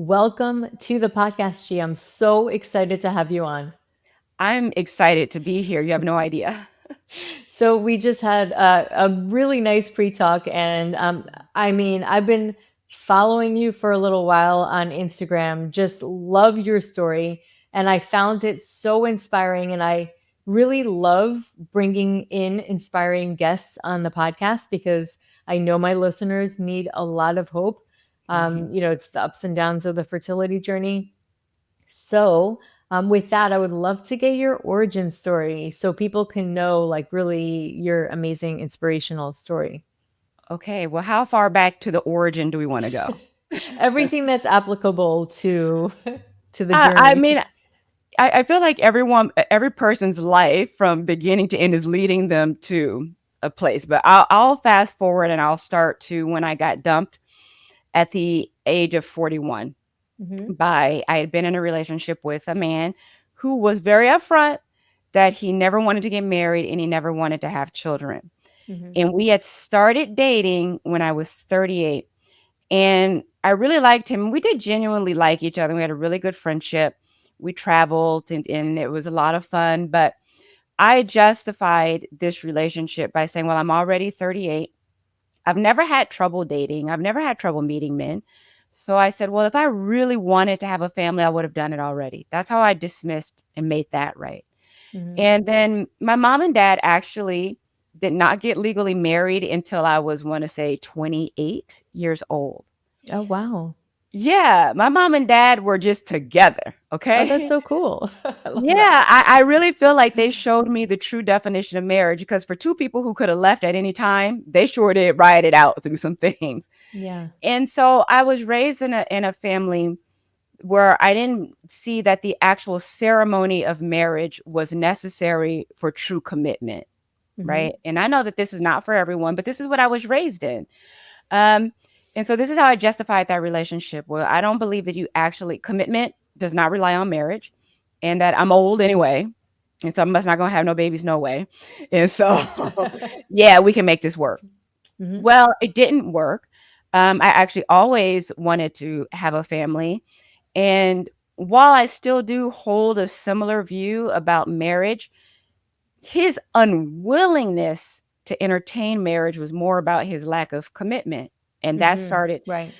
Welcome to the podcast, G. I'm so excited to have you on. I'm excited to be here. You have no idea. So we just had a really nice pre-talk, and I've been following you for a little while on Instagram. Just love your story, and I found it so inspiring. And I really love bringing in inspiring guests on the podcast because I know my listeners need a lot of hope. Mhm. It's the ups and downs of the fertility journey. So, with that, I would love to get your origin story so people can know, like, really your amazing inspirational story. Okay, well, how far back to the origin do we want to go? Everything that's applicable to to the I journey. mean, I feel like every person's life from beginning to end is leading them to a place. But I'll fast forward and I'll start to when I got dumped at the age of 41. Hmm. I had been in a relationship with a man who was very upfront that he never wanted to get married and he never wanted to have children. Hmm. And we had started dating when I was 38. And I really liked him. We did genuinely like each other. We had a really good friendship. We traveled and it was a lot of fun. But I justified this relationship by saying, well, I'm already 38. I've never had trouble dating. I've never had trouble meeting men. So I said, well, if I really wanted to have a family, I would have done it already. That's how I dismissed and made that right. Hmm. And then my mom and dad actually did not get legally married until I was, want to say, 28 years old. Oh, wow. Yeah, my mom and dad were just together, Oh, that's okay? so cool. I love that. Yeah, I really feel like they showed me the true definition of marriage because for two people who could have left at any time, they sure did ride it out through some things. Yeah. And so I was raised in a family where I didn't see that the actual ceremony of marriage was necessary for true commitment, Hmm. right? And I know that this is not for everyone, but this is what I was raised in. Um, and so this is how I justified that relationship. Well, I don't believe that you actually commitment does not rely on marriage, and that I'm old anyway, and so I'm must not gonna have no babies, no way. And so, yeah, we can make this work. Hmm. Well, it didn't work. I actually always wanted to have a family, and while I still do hold a similar view about marriage, his unwillingness to entertain marriage was more about his lack of commitment. And that Hmm. started, Right.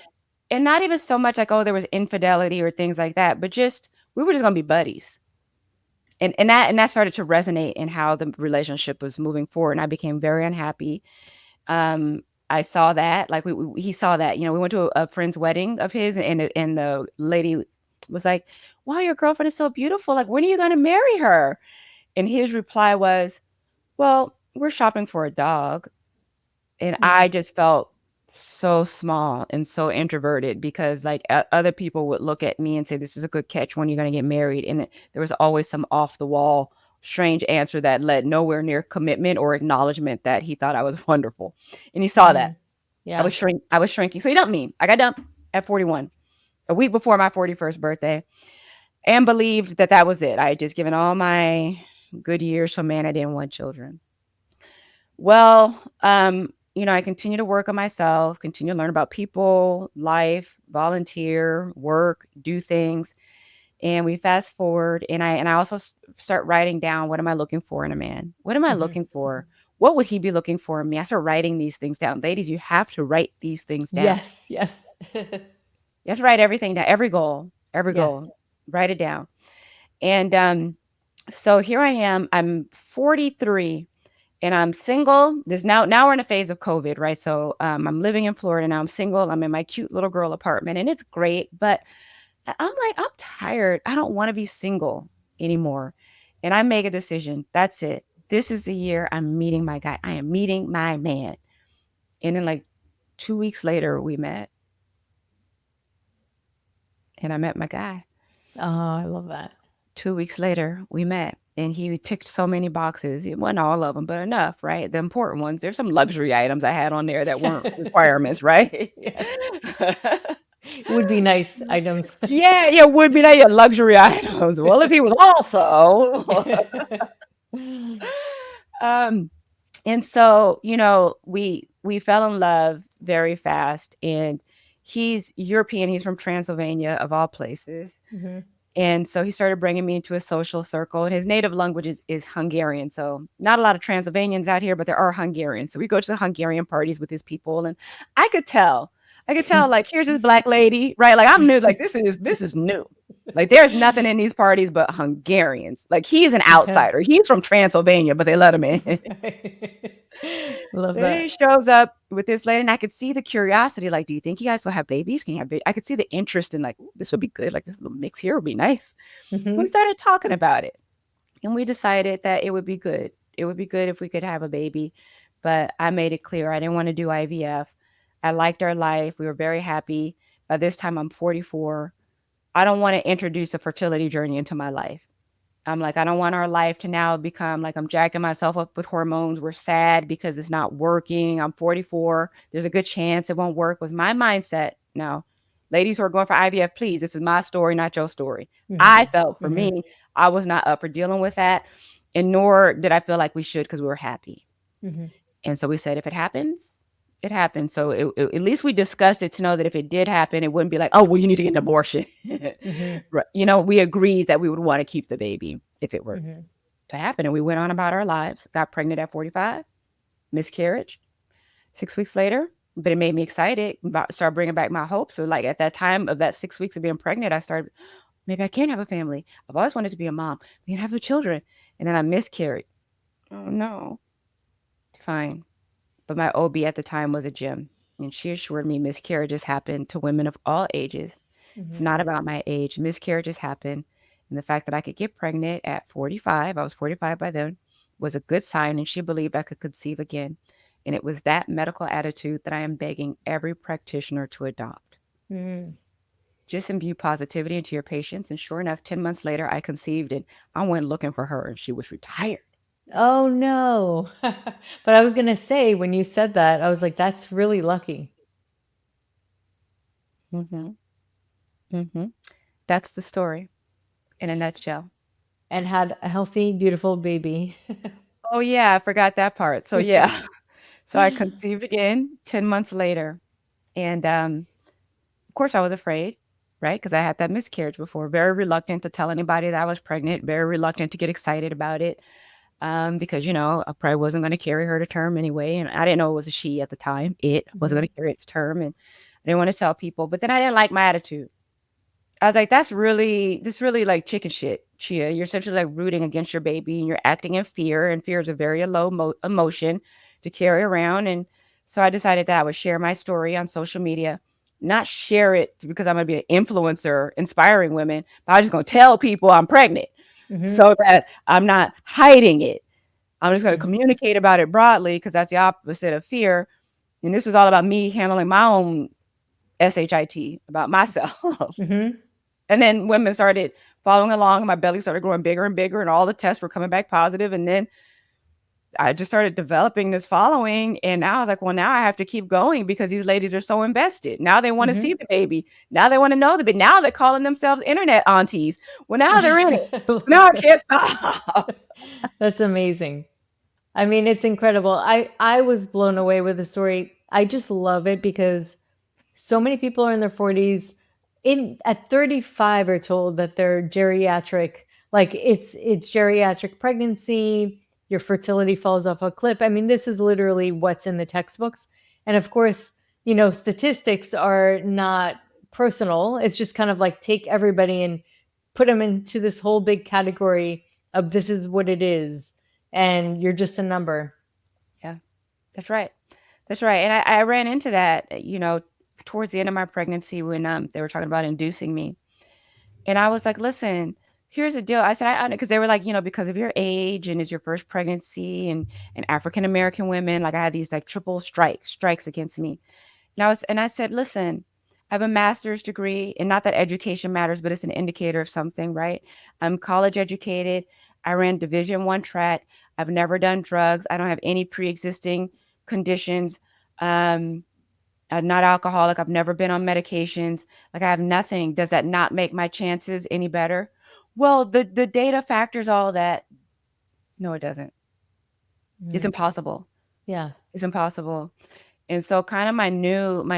and not even so much like, oh, there was infidelity or things like that, but just we were just gonna be buddies. And that started to resonate in how the relationship was moving forward. And I became very unhappy. Um, I saw that, like he saw that. We went to a friend's wedding of his, and the lady was like, "Wow, your girlfriend is so beautiful. Like, when are you gonna marry her?" And his reply was, "Well, we're shopping for a dog." And I Mm. just felt so small and so introverted because, like, other people would look at me and say, "This is a good catch. When you're going to get married?" And there was always some off the wall, strange answer that led nowhere near commitment or acknowledgement that he thought I was wonderful. And he saw that Hmm. Yeah. I was shrinking. So he dumped me. I got dumped at 41, a week before my 41st birthday, and believed that that was it. I had just given all my good years to a man I didn't want children. Well, I continue to work on myself, continue to learn about people, life, volunteer, work, do things. And we fast forward, and I also start writing down, what am I looking for in a man? What am I Hmm. looking for? What would he be looking for in me? I start writing these things down. Ladies, you have to write these things down. Yes. Yes. You have to write everything down, every Yeah. goal, write it down. And so here I am. I'm 43 and I'm single. There's now we're in a phase of COVID, right? So I'm living in Florida now. I'm single. I'm in my cute little girl apartment, and it's great. But I'm like, I'm tired. I don't want to be single anymore. And I make a decision. That's it. This is the year I'm meeting my guy. I am meeting my man. And then, like, 2 weeks later, we met, and I met my guy. Oh, I love that. 2 weeks later, we met, and he ticked so many boxes. It wasn't all of them, but enough, right? The important ones. There's some luxury items I had on there that weren't requirements, right? Yes. Would be nice items. Yeah, yeah, would be that, yeah, luxury items. Well, if he was also, um, and so we fell in love very fast, and He's European. He's from Transylvania, of all places. Mhm. And so he started bringing me into a social circle. And his native language is Hungarian. So not a lot of Transylvanians out here, but there are Hungarians. So we go to the Hungarian parties with his people. And I could tell, like, here's this black lady, right? Like, I'm new. Like, this is new. Like, there's nothing in these parties but Hungarians. Like, he's an outsider. He's from Transylvania, but they let him in. Love Then he that. shows up with this lady, and I could see the curiosity. Like, do you think you guys will have babies? Can you have babies? I could see the interest in, like, this would be good. Like, this little mix here would be nice. We Mhm. started talking about it, and we decided that it would be good. It would be good if we could have a baby. But I made it clear I didn't want to do IVF. I liked our life. We were very happy. By this time, I'm 44. I don't want to introduce a fertility journey into my life. I'm like, I don't want our life to now become like I'm jacking myself up with hormones. We're sad because it's not working. I'm 44. There's a good chance it won't work. Was my mindset. Now, ladies who are going for IVF, please, this is my story, not your story. Mhm. I felt for Mhm. me, I was not up for dealing with that. And nor did I feel like we should because we were happy. Mhm. And so we said, if it happens, it happens. So at least we discussed it to know that if it did happen, it wouldn't be like, oh, well, you need to get an abortion. Mhm. Right. You know, we agreed that we would want to keep the baby if it were Mhm. to happen. And we went on about our lives, got pregnant at 45, miscarriage 6 weeks later. But it made me excited, started bringing back my hope. So, like, at that time of that 6 weeks of being pregnant, I started, maybe I can have a family. I've always wanted to be a mom. We can have the children. And then I miscarried. Oh, no. Fine. But my OB at the time was a gym, and she assured me miscarriages happen to women of all ages. It's Mhm. not about my age. Miscarriages happen. And the fact that I could get pregnant at 45, I was 45 by then, was a good sign. And she believed I could conceive again. And it was that medical attitude that I am begging every practitioner to adopt. Mhm. Just imbue positivity into your patients. And sure enough, 10 months later, I conceived and I went looking for her and she was retired. Oh no. But I was gonna say when you said that, I was like, that's really lucky. Mm-hmm. Mm-hmm. That's the story in a nutshell. And had a healthy, beautiful baby. Oh, yeah, I forgot that part. So, yeah. So I conceived again 10 months later. And, of course, I was afraid, right? Because I had that miscarriage before. Very reluctant to tell anybody that I was pregnant. Very reluctant to get excited about it, because, you know, I probably wasn't going to carry her to term anyway. And I didn't know it was a she at the time. It wasn't going Mhm. to carry it to term. And I didn't want to tell people. But then I didn't like my attitude. I was like, this really like chicken shit, Chia. You're essentially like rooting against your baby and you're acting in fear. And fear is a very low emotion to carry around. And so I decided that I would share my story on social media, not share it because I'm going to be an influencer inspiring women, but I'm just going to tell people I'm pregnant Mhm. so that I'm not hiding it. I'm just going to Mhm. communicate about it broadly because that's the opposite of fear. And this was all about me handling my own SHIT about myself. Mhm. And then women started following along, and my belly started growing bigger and bigger, and all the tests were coming back positive. And then I just started developing this following. And now I was like, well, now I have to keep going because these ladies are so invested. Now they want to see Mhm. the baby. Now they want to know the baby. Now they're calling themselves internet aunties. Well, now they're in it. I love Now I that. can't stop. That's amazing. I mean, it's incredible. I was blown away with the story. I just love it because so many people are in their 40s in at 35 are told that they're geriatric, like it's geriatric pregnancy, your fertility falls off a cliff. I mean, this is literally what's in the textbooks. And of course, statistics are not personal. It's just kind of like take everybody and put them into this whole big category of this is what it is and you're just a number. Yeah, that's right. That's right. And I ran into that, towards the end of my pregnancy when they were talking about inducing me. And I was like, listen, here's the deal. I said, because they were like, because of your age and it's your first pregnancy and African American women, like I had these like triple strikes against me. And I said, listen, I have a master's degree, and not that education matters, but it's an indicator of something, right? I'm college educated. I ran Division 1 track. I've never done drugs. I don't have any pre-existing conditions. Um, I'm not alcoholic. I've never been on medications. Like I have nothing. Does that not make my chances any better? Well, the data factors all that. No, it doesn't. It's Mhm. impossible. Yeah. It's impossible. And so kind of my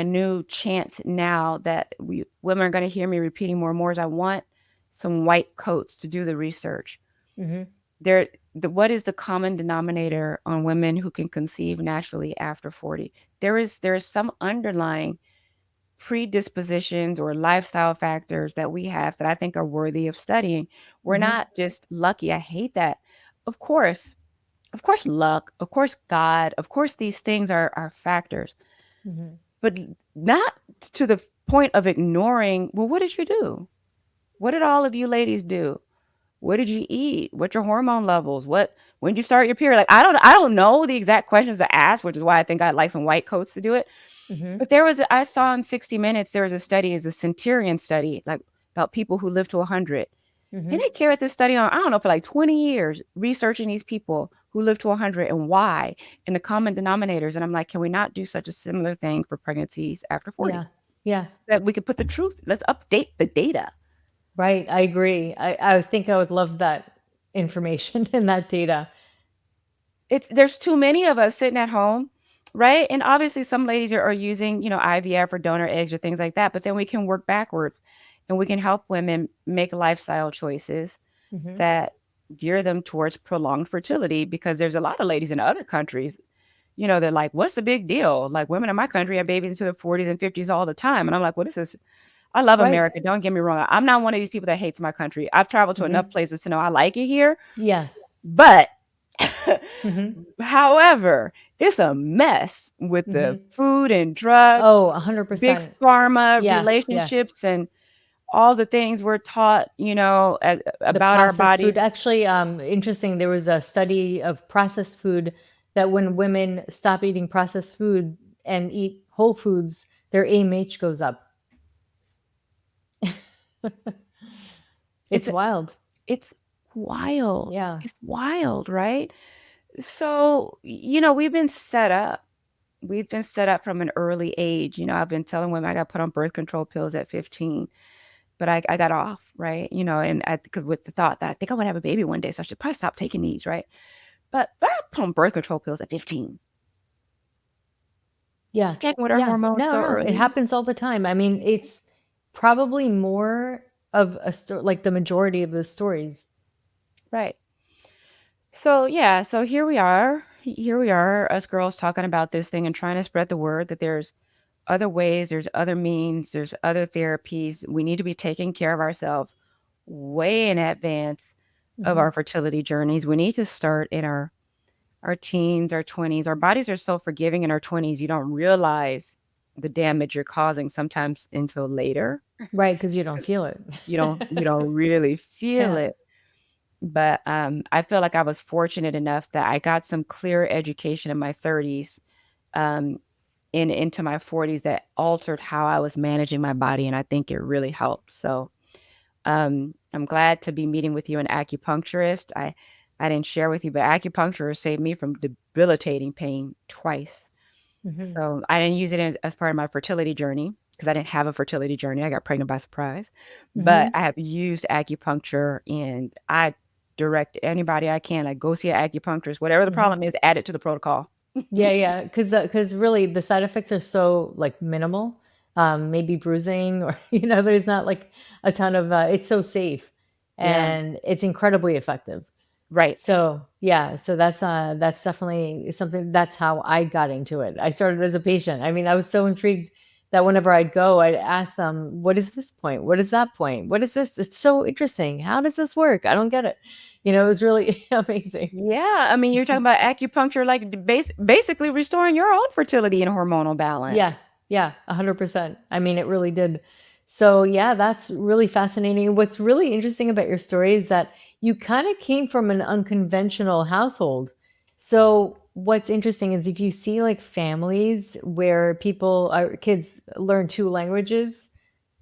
new chant now that women are going to hear me repeating more and more is I want some white coats to do the research. Mhm. What is the common denominator on women who can conceive naturally after 40? There is some underlying predispositions or lifestyle factors that we have that I think are worthy of studying. We're Mhm. not just lucky. I hate that. Of course, of course, luck, of course, God, of course, these things are factors, Mhm. but not to the point of ignoring, well, what did you do? What did all of you ladies do? What did you eat? What's your hormone levels? When did you start your period? Like I don't know the exact questions to ask, which is why I think I'd like some white coats to do it. Mhm. But I saw in 60 Minutes, there was a study, it's a centurion study, like about people who live to 100. And Mhm. they carried this study on, I don't know, for like 20 years, researching these people who live to 100 and why and the common denominators. And I'm like, can we not do such a similar thing for pregnancies after 40? Yeah. Yeah. So that we could put the truth, let's update the data. Right. I agree. I think I would love that information and that data. There's too many of us sitting at home, right? And obviously some ladies are using, IVF or donor eggs or things like that, but then we can work backwards and we can help women make lifestyle choices Mhm. that gear them towards prolonged fertility because there's a lot of ladies in other countries, they're like, what's the big deal? Like women in my country have babies into their 40s and 50s all the time. And I'm like, what is this? I love Right. America. Don't get me wrong. I'm not one of these people that hates my country. I've traveled to enough Mhm. places to know I like it here. Yeah. But Mhm. however, it's a mess with the Mhm. food and drug, Oh, big 100%. pharma Yeah. Yeah. relationships and all the things we're taught, The about our processed food. bodies. Actually, interesting. There was a study of processed food that when women stop eating processed food and eat whole foods, their AMH goes up. It's It's wild. it's wild. Yeah. It's wild, right? So, we've been set up. We've been set up from an early age. I've been telling women I got put on birth control pills at 15, but I got off, right? And with the thought that I think I want to have a baby one day, so I should probably stop taking these, right? But I got put on birth control pills at 15. Yeah. Checking with our Yeah. hormones No, so no. It early. happens all the time. I mean, it's probably more of a story, like the majority of the stories. Right. So yeah, so here we are. Here we are, us girls talking about this thing and trying to spread the word that there's other ways, there's other means, there's other therapies. We need to be taking care of ourselves way in advance of Hmm. our fertility journeys. We need to start in our teens, our 20s. Our bodies are so forgiving in our 20s. You don't realize the damage you're causing sometimes until later. Right. Because you don't feel it. You don't really feel Yeah. it. But I feel like I was fortunate enough that I got some clear education in my 30s, um, into my 40s that altered how I was managing my body, and I think it really helped. So I'm glad to be meeting with you, an acupuncturist. I didn't share with you, but acupuncture saved me from debilitating pain twice. Hmm. So I didn't use it as part of my fertility journey because I didn't have a fertility journey. I got pregnant by surprise. But Hmm. I have used acupuncture and I direct anybody I can, like go see an acupuncturist, whatever the Hmm. problem is, add it to the protocol. Yeah. Yeah. Because really the side effects are so like minimal. Maybe bruising or, there's not like a ton of, it's so safe Yeah, and it's incredibly effective. right. So yeah, so that's definitely something. That's how I got into it. I started as a patient. I mean, I was so intrigued that whenever I'd go, I'd ask them, "What is this point? What is that point? What is this? It's so interesting. How does this work? I don't get it." It was really amazing. Yeah, I mean, you're talking about acupuncture, like basically restoring your own fertility and hormonal Yeah, balance. yeah, 100%. I mean, it really did. So, yeah, that's really fascinating. What's really interesting about your story is that you kind of came from an unconventional household. So, what's interesting is if you see like families where kids learn two languages,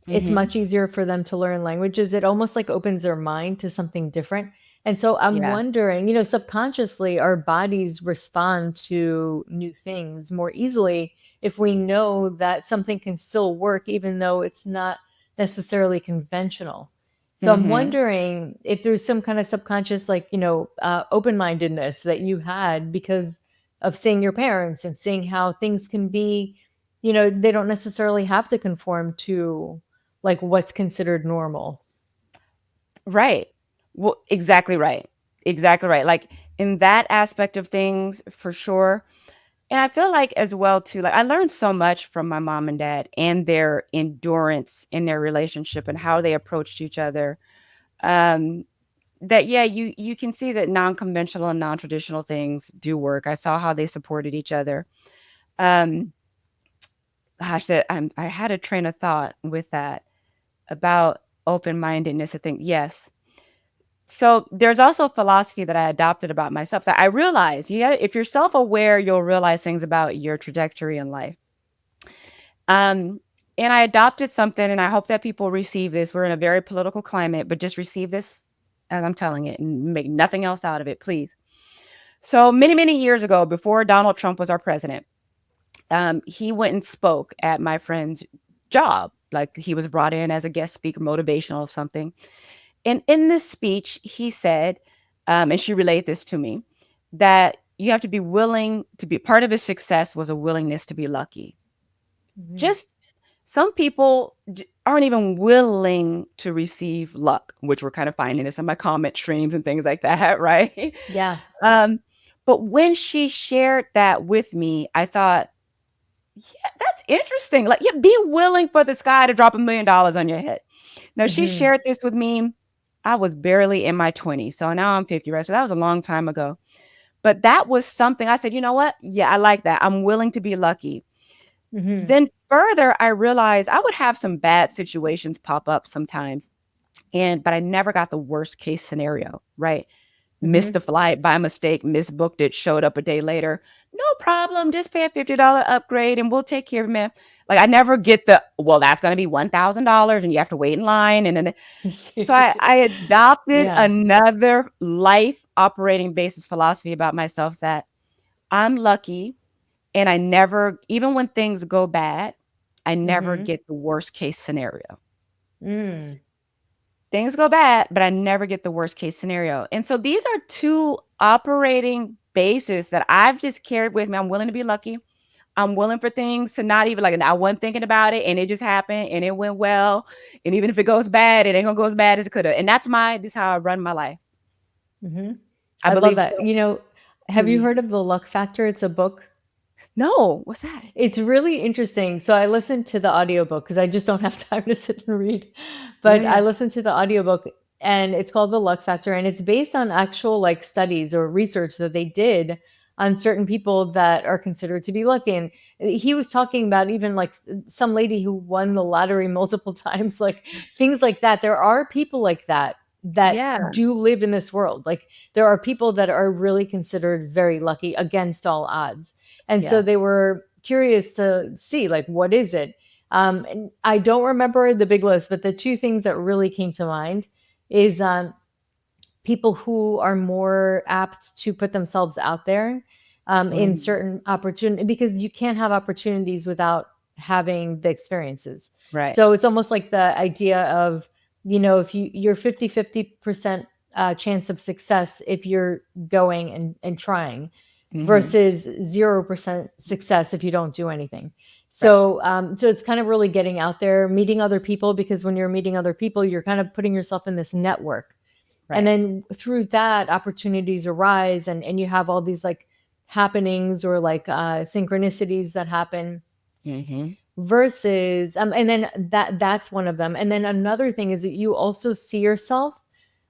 it's Hmm. much easier for them to learn languages. It almost like opens their mind to something different. And so I'm Yeah. wondering, subconsciously our bodies respond to new things more easily if we know that something can still work even though it's not necessarily conventional. So I'm Hmm. wondering if there's some kind of subconscious, like, open mindedness that you had because of seeing your parents and seeing how things can be, they don't necessarily have to conform to like what's considered normal. Right. Well, exactly right. Exactly right. Like in that aspect of things, for sure. And I feel like as well too, like I learned so much from my mom and dad and their endurance in their relationship and how they approached each other. Um, that yeah, you can see that non-conventional and non-traditional things do work. I saw how they supported each other. Um, gosh, I had a train of thought with that about open-mindedness. I think yes. So there's also a philosophy that I adopted about myself that I realize, yeah, if you're self-aware, you'll realize things about your trajectory in life. Um, and I adopted something, and I hope that people receive this. We're in a very political climate, but just receive this as I'm telling it and make nothing else out of it, please. So many, many years ago, before Donald Trump was our president, he went and spoke at my friend's job. Like he was brought in as a guest speaker, motivational or something. And in this speech, he said, and she relayed this to me, that you have to be willing to be part of his success was a willingness to be lucky. Hmm. Just some people aren't even willing to receive luck, which we're kind of finding this in my comment streams and things like that, right? Yeah. Um, but when she shared that with me, I thought, yeah, that's interesting. Like, yeah, be willing for the sky to drop $1 million on your head. Now, she Hmm. shared this with me. I was barely in my 20s. So now I'm 50, right? So that was a long time ago. But that was something I said, you know what? Yeah, I like that. I'm willing to be lucky. Hmm. Then further, I realized I would have some bad situations pop up sometimes. But I never got the worst case scenario, right? Missed Hmm. the flight by mistake, misbooked it, showed up a day later. No problem. Just pay a $50 upgrade and we'll take care of it, man. Like I never get the, well, that's going to be $1,000 and you have to wait in line. And then, so I adopted Yeah. another life operating basis philosophy about myself that I'm lucky and I never, even when things go bad, I never Hmm. get the worst case scenario. Mm. Things go bad, but I never get the worst case scenario. And so these are two operating bases that I've just carried with me. I'm willing to be lucky. I'm willing for things to not even like I wasn't thinking about it and it just happened and it went well. And even if it goes bad, it ain't gonna go as bad as it could have. And this is how I run my life. Hmm. I I love believe that. so. Have you Mhm. heard of The Luck Factor? It's a book. No, what's that? It's really interesting. So I listened to the audiobook because I just don't have time to sit and read. Yeah, But I yeah. listened to the audiobook and it's called The Luck Factor and it's based on actual like studies or research that they did on certain people that are considered to be lucky. And he was talking about even like some lady who won the lottery multiple times, like things like that. There are people like that Yeah. do live in this world. Like there are people that are really considered very lucky against all odds. And so Yeah. they were curious to see like what is it. And I don't remember the big list, but the two things that really came to mind is people who are more apt to put themselves out there in Mhm. certain opportunity because you can't have opportunities without having the experiences. Right. So it's almost like the idea of, if you're 50-50% chance of success if you're going and trying Mhm. versus 0% success if you don't do anything. Right. So it's kind of really getting out there, meeting other people, because when you're meeting other people, you're kind of putting yourself in this network. And Right. then through that, opportunities arise and you have all these like happenings or like synchronicities that happen Mhm. versus and then that's one of them. And then another thing is that you also see yourself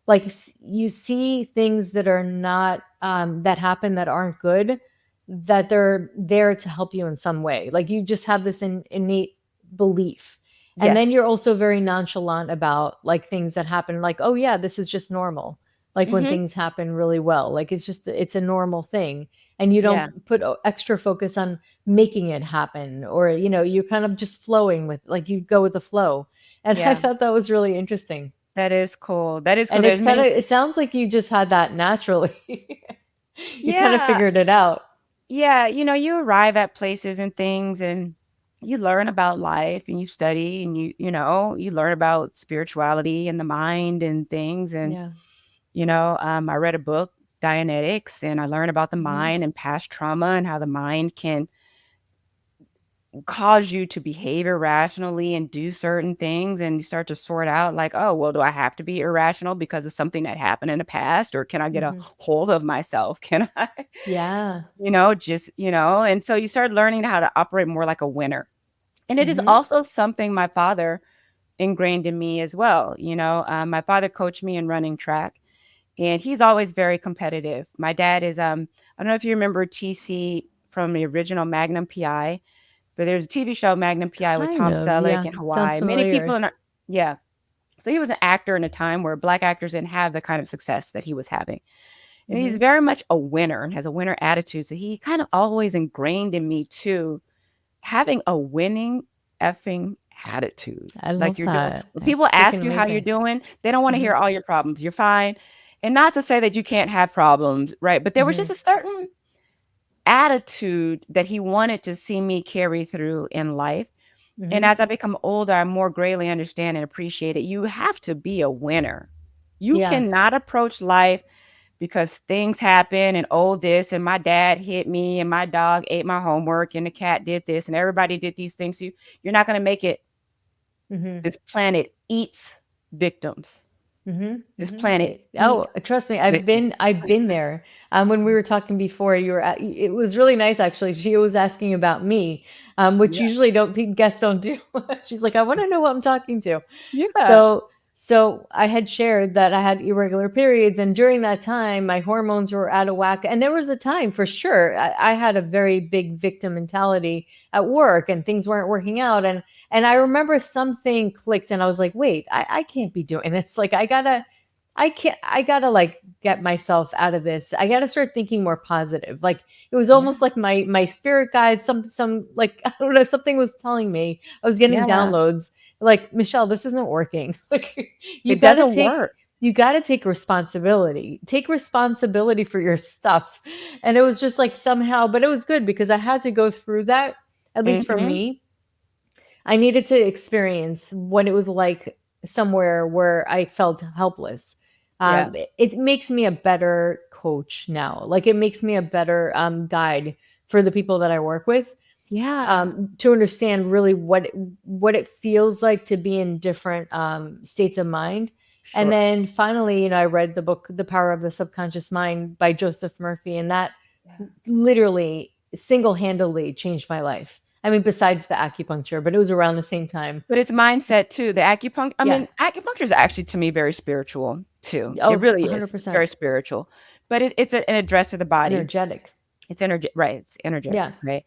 like you see things that are not that happen that aren't good, that they're there to help you in some way. Like you just have this innate belief, and then Yes. you're also very nonchalant about like things that happen, like, oh yeah, this is just normal. Like when Mhm. things happen really well, like it's a normal thing, and you Yeah. don't put extra focus on making it happen, or you're kind of just flowing with, like, you go with the flow. And I Yeah. thought that was really interesting. That is cool. That is cool. And There's it's kind many of, it sounds like you just had that naturally. You kind of Yeah. figured it out. Yeah, you arrive at places and things and you learn about life and you study and you learn about spirituality and the mind and things and Yeah. I read a book Dianetics, and I learned about the Mhm. mind and past trauma and how the mind can cause you to behave irrationally and do certain things, and you start to sort out like, oh, well, do I have to be irrational because of something that happened in the past, or can I get a Mhm. hold of myself? Can I, Yeah. just, and so you start learning how to operate more like a winner. And it is Mhm. also something my father ingrained in me as well. My father coached me in running track, and he's always very competitive. My dad is, I don't know if you remember TC from the original Magnum PI, but there's a TV show, Magnum PI, with Kind Tom of, Selleck yeah. in Sounds Hawaii. Many people familiar. in our, yeah. So he was an actor in a time where Black actors didn't have the kind of success that he was having. And he's Mhm. very much a winner and has a winner attitude. So he kind of always ingrained in me too, having a winning effing attitude. I Like love you're doing, that. when people It's freaking ask you how you're amazing. doing, they don't want to hear Mhm. all your problems. You're fine. And not to say that you can't have problems, right? But there was just Mhm. a certain attitude that he wanted to see me carry through in life. And Mhm. as I become older, I more greatly understand and appreciate it. You have to be a winner. You Yeah. cannot approach life because things happen and oh, this and my dad hit me and my dog ate my homework and the cat did this and everybody did these things. You're not going to make it. Mhm. This planet eats victims. Mhm. This Mhm. planet Oh, eats trust me, I've victims. been there. When we were talking before, it was really nice actually. She was asking about me, which Yeah. usually guests don't do. She's like, I want to know what I'm talking to. Yeah. So I had shared that I had irregular periods, and during that time, my hormones were out of whack. And there was a time for sure I had a very big victim mentality at work, and things weren't working out. And I remember something clicked, and I was like, wait, I can't be doing this. Like I gotta like get myself out of this. I gotta start thinking more positive. Like it was Yeah. almost like my spirit guide, some like I don't know, something was telling me. I was getting Yeah. downloads like, Michelle, this isn't working. Like you It gotta doesn't take work. you got to take responsibility. Take responsibility for your stuff. And it was just like somehow, but it was good because I had to go through that, at least for Hmm. me. I needed to experience what it was like somewhere where I felt helpless. Yeah. It makes me a better coach now. Like it makes me a better guide for the people that I work with, Yeah. to understand really what it feels like to be in different states of mind. And Sure. then finally, I read the book The Power of the Subconscious Mind by Joseph Murphy, and that Yeah. literally single-handedly changed my life. I mean, besides the acupuncture, but it was around the same time. But it's mindset too. The acupuncture, I Yeah. mean, acupuncture is actually to me very spiritual too. It Oh, really is. It's 100%. very spiritual, but an address to the It's body. energetic. It's energy, right? It's energetic, Yeah. right?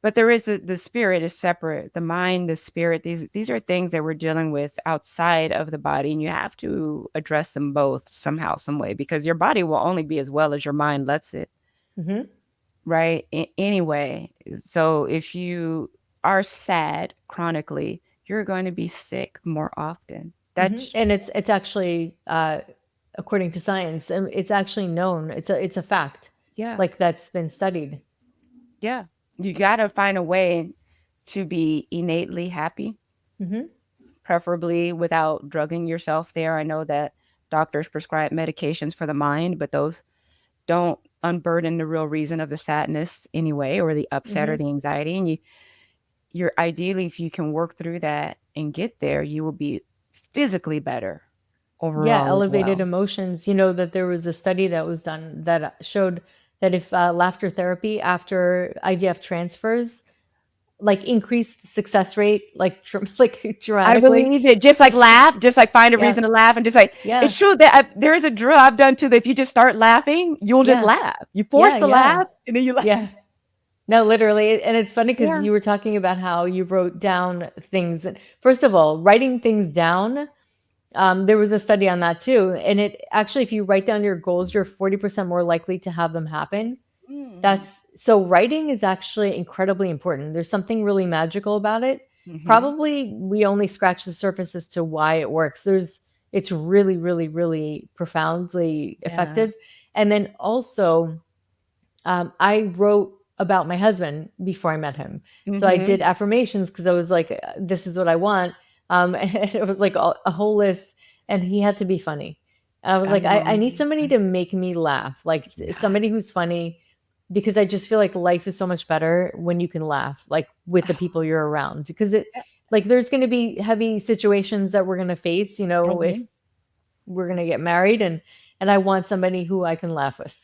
But there is the spirit is separate. The mind, the spirit. These are things that we're dealing with outside of the body, and you have to address them both somehow, some way, because your body will only be as well as your mind lets it, Hmm. right? Anyway, so if you are sad chronically, you're going to be sick more often. Hmm. That's And it's actually, according to science, it's actually known. It's a fact, yeah, like that's been studied. yeah. You got to find a way to be innately happy, Hmm. preferably without drugging yourself there. I know that doctors prescribe medications for the mind, but those don't unburden the real reason of the sadness anyway, or the upset or Hmm. the anxiety. And you're ideally, if you can work through that and get there, you will be physically better Yeah, overall as elevated well. emotions. You know that there was a study that was done that showed that if laughter therapy after IVF transfers like increased the success rate like like I dramatically. believe it. Just like laugh, just like find a Yeah, reason to laugh, and just like yeah, it's true that there is a drill I've done too. That if you just start laughing, you'll just yeah, laugh. You force yeah, to yeah, laugh, and then you laugh. yeah. No, literally. And it's funny because Yeah. you were talking about how you wrote down things. First of all, writing things down, there was a study on that too. And it actually, if you write down your goals, you're 40% more likely to have them happen. Mm. That's so writing is actually incredibly important. There's something really magical about it. Hmm. Probably we only scratch the surface as to why it works. It's really, really, really profoundly Yeah. effective. And then also, I wrote about my husband before I met him. So I Hmm. did affirmations because I was like, this is what I want. And it was like a whole list, and he had to be funny. And I was I like, I know. need somebody to make me laugh. Like it's Yeah. somebody who's funny because I just feel like life is so much better when you can laugh, like with the people you're around. Because it like there's gonna be heavy situations that we're gonna face, if Mhm. we're gonna get married and I want somebody who I can laugh with.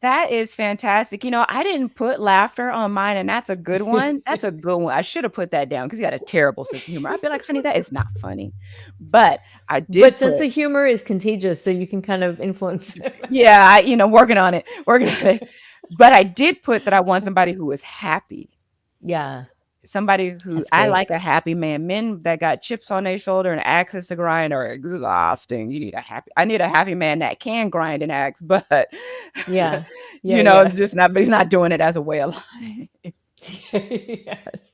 That is fantastic. I didn't put laughter on mine, and that's a good one. That's a good one. I should have put that down because you got a terrible sense of humor. I'd be like, honey, that is not funny. But I But did sense put, of humor is contagious, so you can kind of influence. yeah, working on it. Working on it. But I did put that I want somebody who is happy. Yeah, Somebody who that's I great. like a happy man. Men that got chips on their shoulder and axes to grind are exhausting. I need a happy man that can grind an axe, but Yeah, yeah, yeah. just not, but he's not doing it as a way of life. Yes.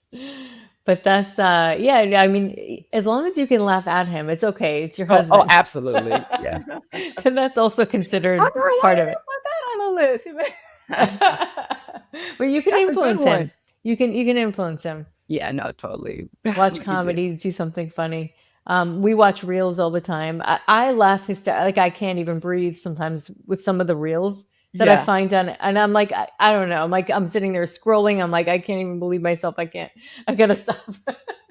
But that's yeah, I mean, as long as you can laugh at him, it's okay. It's your Oh, husband. absolutely. Yeah. And that's also I'm considered like, I part of didn't it. put that on the list. But you can That's a good influence one. him. You can influence him. Yeah, no, totally. Watch You do. comedies, do something funny. We watch reels all the time. I laugh like I can't even breathe sometimes with some of the reels that I Yeah. find on, and I'm like, I don't know. I'm like, I'm sitting there scrolling. I'm like, I can't even believe myself. I can't. I gotta stop.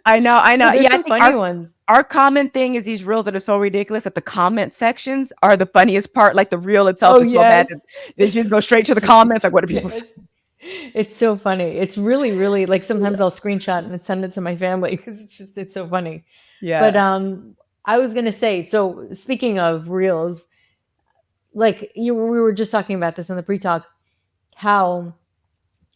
I know, I know. But there's Yeah, I some think funny ones. our common thing is these reels that are so ridiculous that the comment sections are the funniest part. Like the reel itself Oh is so bad yes, that they just go straight to the comments. Like, what do people say? yes. It's so funny. It's really, really like sometimes I'll screenshot and send it to my family because it's so funny. But Yeah. I was gonna say, so speaking of reels, like we were just talking about this in the pre-talk, how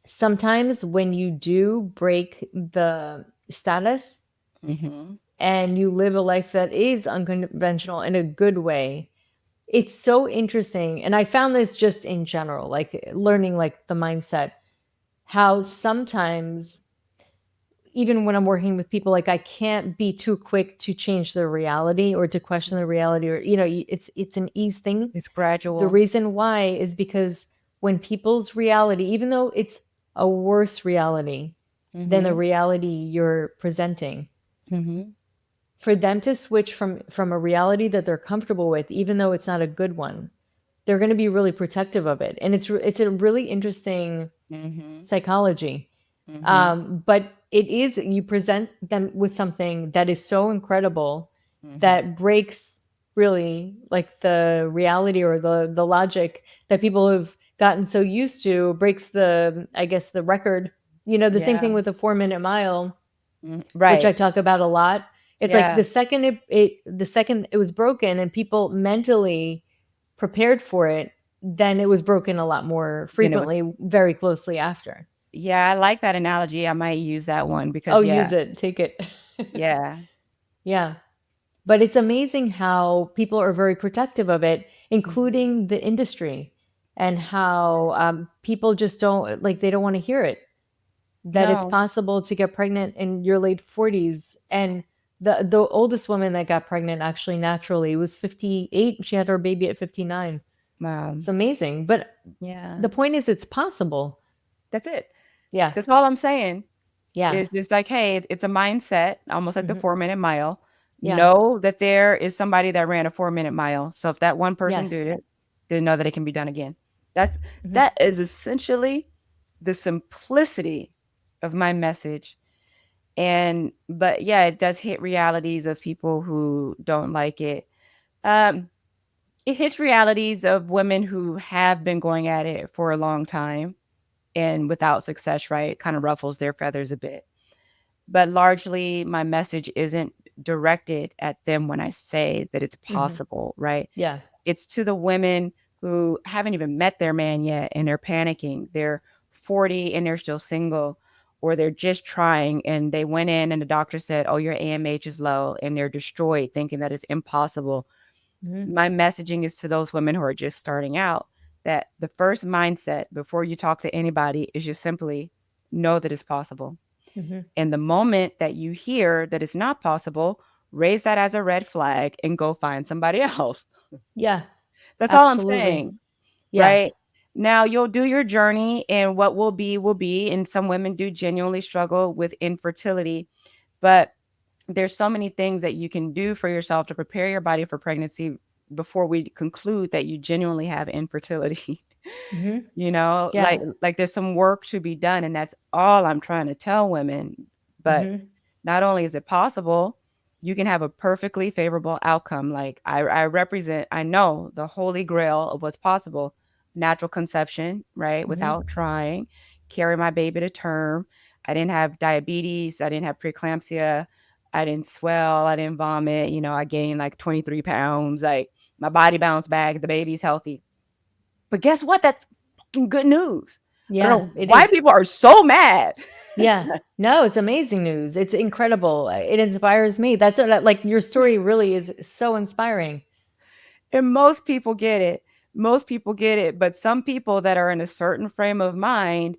sometimes when you do break the status Hmm. and you live a life that is unconventional in a good way, it's so interesting. And I found this just in general, like learning like the mindset, how sometimes even when I'm working with people, like I can't be too quick to change their reality or to question the reality, or it's an ease thing. It's The gradual. reason why is because when people's reality, even though it's a worse reality than the Hmm. reality you're presenting, Hmm. for them to switch from a reality that they're comfortable with, even though it's not a good one, they're going to be really protective of it, and it's a really interesting Hmm. psychology. Hmm. But it is, you present them with something that is so incredible Hmm. that breaks really like the reality or the logic that people have gotten so used to, breaks the, I guess, the record. The same Yeah. thing with the 4 minute mile, which I Right. talk about a lot. It's like Yeah. the second it was broken and people mentally prepared for it, then it was broken a lot more Then it was. frequently, very closely after. Yeah, I like that analogy. I might use that one Oh, because use yeah, it, take it. yeah. Yeah. But it's amazing how people are very protective of it, Mhm. including the industry, and how people just don't like, they don't want to hear it, that it's No. possible to get pregnant in your late 40s. And the oldest woman that got pregnant actually naturally was 58. She had her baby at 59. Wow. It's amazing. But Yeah. the point is, it's possible. That's it. Yeah. That's all I'm saying. Yeah. It's just like, hey, it's a mindset, almost like the Hmm. 4 minute mile. Yeah. Know that there is somebody that ran a 4 minute mile. So if that one person Yes. did it, then know that it can be done again. That's Hmm. that is essentially the simplicity of my message. And but yeah, it does hit realities of people who don't like it. Um, it hits realities of women who have been going at it for a long time and without success, right? It kind of ruffles their feathers a bit. But largely, my message isn't directed at them when I say that it's Hmm. possible, right? Yeah. It's to the women who haven't even met their man yet and they're panicking. They're 40 and they're still single, or they're just trying and they went in and the doctor said, oh, your AMH is low, and they're destroyed thinking that it's impossible. Hmm. My messaging is to those women who are just starting out that the first mindset before you talk to anybody is just simply know that it's possible. Hmm. And the moment that you hear that it's not possible, raise that as a red flag and go find somebody else. Yeah. That's all I'm Absolutely. saying, Yeah. right? Now you'll do your journey and what will be. And some women do genuinely struggle with infertility, but there's so many things that you can do for yourself to prepare your body for pregnancy before we conclude that you genuinely have infertility. Mhm. You know, Yeah. like there's some work to be done, and that's all I'm trying to tell women. But Mhm. not only is it possible, you can have a perfectly favorable outcome. Like I know the holy grail of what's possible: natural conception, right? Mhm. Without trying, carry my baby to term. I didn't have diabetes. I didn't have preeclampsia. I didn't swell. I didn't vomit. You know, I gained like 23 pounds. Like my body bounced back. The baby's healthy. But guess what? That's fucking good news. I don't Yeah, know it why is. people are so mad. Yeah. No, it's amazing news. It's incredible. It inspires me. That's like your story really is so inspiring. And most people get it. Most people get it. But some people that are in a certain frame of mind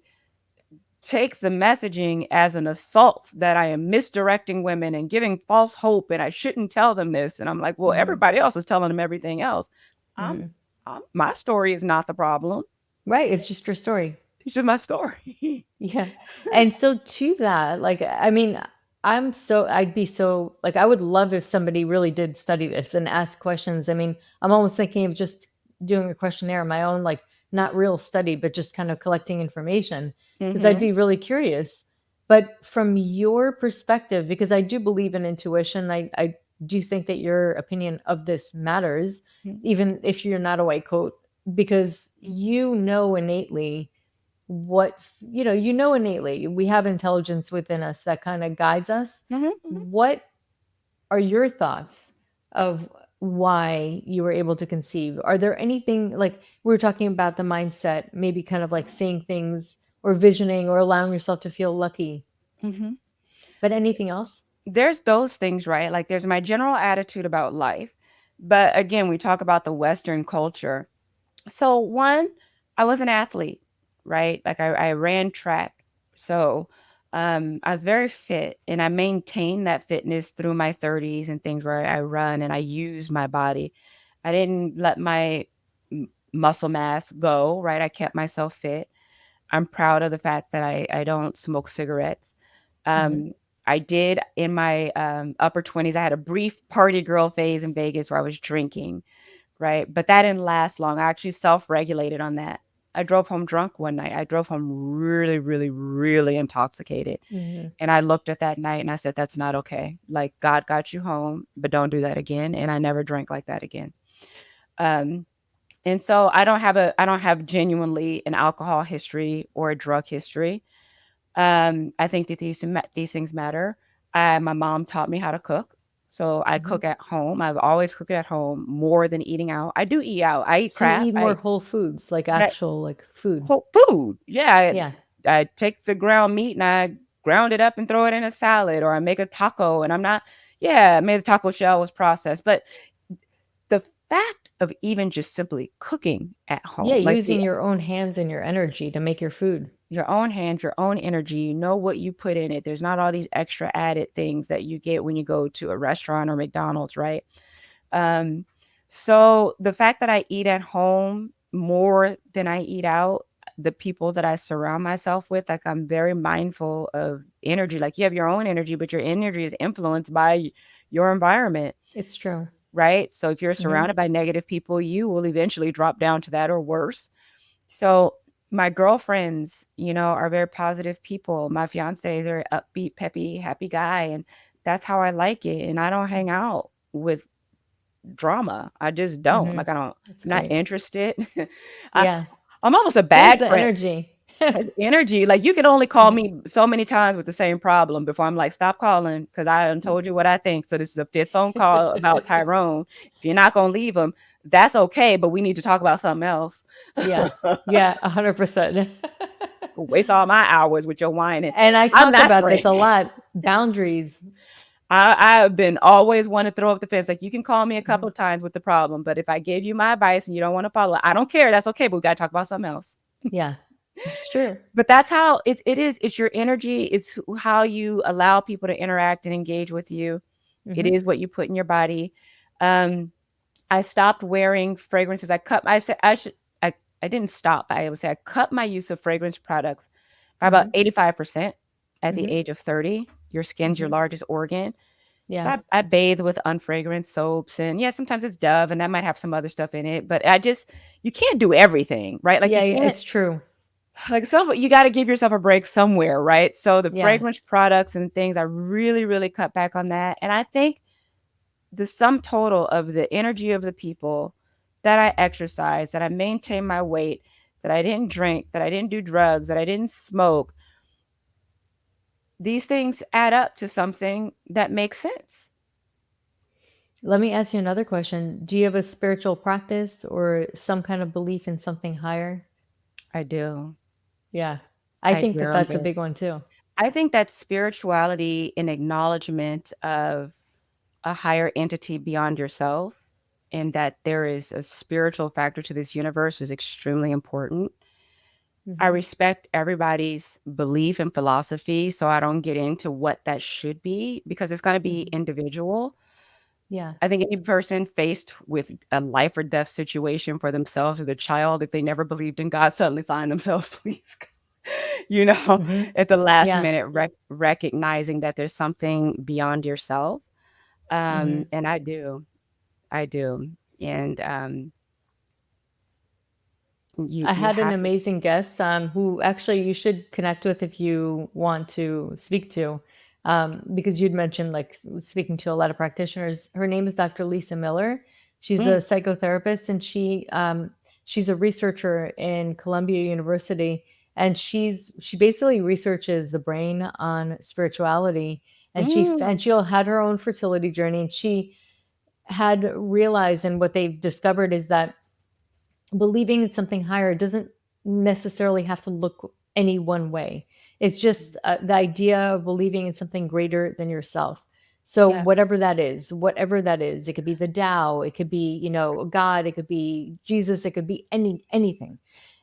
take the messaging as an assault that I am misdirecting women and giving false hope and I shouldn't tell them this. And I'm like, well, Mhm. everybody else is telling them everything else. I'm, Mhm. my story is not the problem. Right, it's just your story. It's just my story. Yeah. And so to that, like, I mean, I'd be so, like, I would love if somebody really did study this and ask questions. I mean, I'm almost thinking of just doing a questionnaire on my own, like, not real study, but just kind of collecting information because I'd Mm-hmm. be really curious. But from your perspective, because I do believe in intuition, I do think that your opinion of this matters, even if you're not a white coat, because you know innately what you know innately we have intelligence within us that kind of guides us. Mm-hmm. What are your thoughts of why you were able to conceive? Are there anything, like we were talking about the mindset, maybe kind of like seeing things or visioning or allowing yourself to feel lucky, Mm-hmm. but anything else? There's those things, right? Like there's my general attitude about life. But again, we talk about the Western culture. So one, I was an athlete, right? Like I ran track. So I was very fit and I maintained that fitness through my 30s and things where I run and I use my body. I didn't let my muscle mass go, right? I kept myself fit. I'm proud of the fact that I don't smoke cigarettes. Hmm. Um, I did in my upper 20s, I had a brief party girl phase in Vegas where I was drinking, right? But that didn't last long. I actually self regulated on that. I drove home drunk one night. I drove home really, really, really intoxicated. Hmm. And I looked at that night and I said, that's not okay. Like, God got you home, but don't do that again. And I never drank like that again. Um, and so I don't have genuinely an alcohol history or a drug history. I think that these things matter. My mom taught me how to cook, so I Hmm. cook at home. I've always cooked at home more than eating out. I do eat out. I eat So you crap. eat more whole foods, like But I actual like food? whole food. Yeah, Yeah. I take the ground meat and I ground it up and throw it in a salad, or I make a taco. And I'm not. Yeah, I made a taco shell was processed, but the fact of even just simply cooking at Yeah, home, like using your own hands and your energy to make your food. your own hands, your own energy, you know what you put in it. There's not all these extra added things that you get when you go to a restaurant or McDonald's, right? Um, so the fact that I eat at home more than I eat out, the people that I surround myself with, like I'm very mindful of energy. Like you have your own energy, but your energy is influenced by your environment, It's true. right? So if you're Hmm. surrounded by negative people, you will eventually drop down to that or worse. So my girlfriends, you know, are very positive people. My fiance is a very upbeat, peppy, happy guy, and that's how I like it. And I don't hang out with drama. I just don't. Hmm. Like I don't. That's I'm not great. interested. I, Yeah. I'm almost a There's bad the friend. energy. It's energy. Like you can only call Mhm. me so many times with the same problem before I'm like, stop calling because I done told you what I think. So this is a fifth phone call about Tyrone. If you're not gonna leave him, that's okay. But we need to talk about something else. Yeah. Yeah, 100%. Waste all my hours with your whining. And I I'm talk that about friend. this a lot, boundaries. I have been always want to throw up the fence. Like you can call me a couple Mhm. of times with the problem, but if I gave you my advice and you don't want to follow, I don't care. That's okay. But we gotta talk about something else. Yeah. It's true. But that's how it is. It's your energy. It's how you allow people to interact and engage with you. It Mhm. is what you put in your body. Um, I stopped wearing fragrances. I cut. I said I should. I didn't stop. I would say I cut my use of fragrance products by about Mhm. 85% at the Mhm. age of 30. Your skin's your Mhm. largest organ. So Yeah. I bathe with unfragrant soaps, and yeah, sometimes it's Dove, and that might have some other stuff in it. But you can't do everything, right? Like Yeah, you yeah, can't it's true. like some you got to give yourself a break somewhere, right? So the Yeah. fragrance products and things, I really, really cut back on that. And I think the sum total of the energy of the people that I exercise, that I maintain my weight, that I didn't drink, that I didn't do drugs, that I didn't smoke, these things add up to something that makes sense. Let me ask you another question. Do you have a spiritual practice or some kind of belief in something higher? I do. Yeah. I I think do. that I'm that's a very big one too. I think that spirituality and acknowledgement of a higher entity beyond yourself and that there is a spiritual factor to this universe is extremely important. I Hmm. respect everybody's belief and philosophy, so I don't get into what that should be because it's going to be Hmm. individual. Yeah. I think any person faced with a life or death situation for themselves or their child, if they never believed in God, suddenly find themselves, please, you know, Hmm. at the last Yeah. minute recognizing that there's something beyond yourself. Hmm. And I do. And I you had an have to. amazing guest who actually you should connect with if you want to speak to, because you'd mentioned like speaking to a lot of practitioners. Her name is Dr. Lisa Miller. She's a Mm, psychotherapist, and she's a researcher in Columbia University, and she basically researches the brain on spirituality, and mm, she'll had her own fertility journey, and she had realized, and what they've discovered is that believing in something higher doesn't necessarily have to look any one way. It's just the idea of believing in something greater than yourself. So yeah, whatever that is, it could be the Tao, it could be, God, it could be Jesus, it could be anything.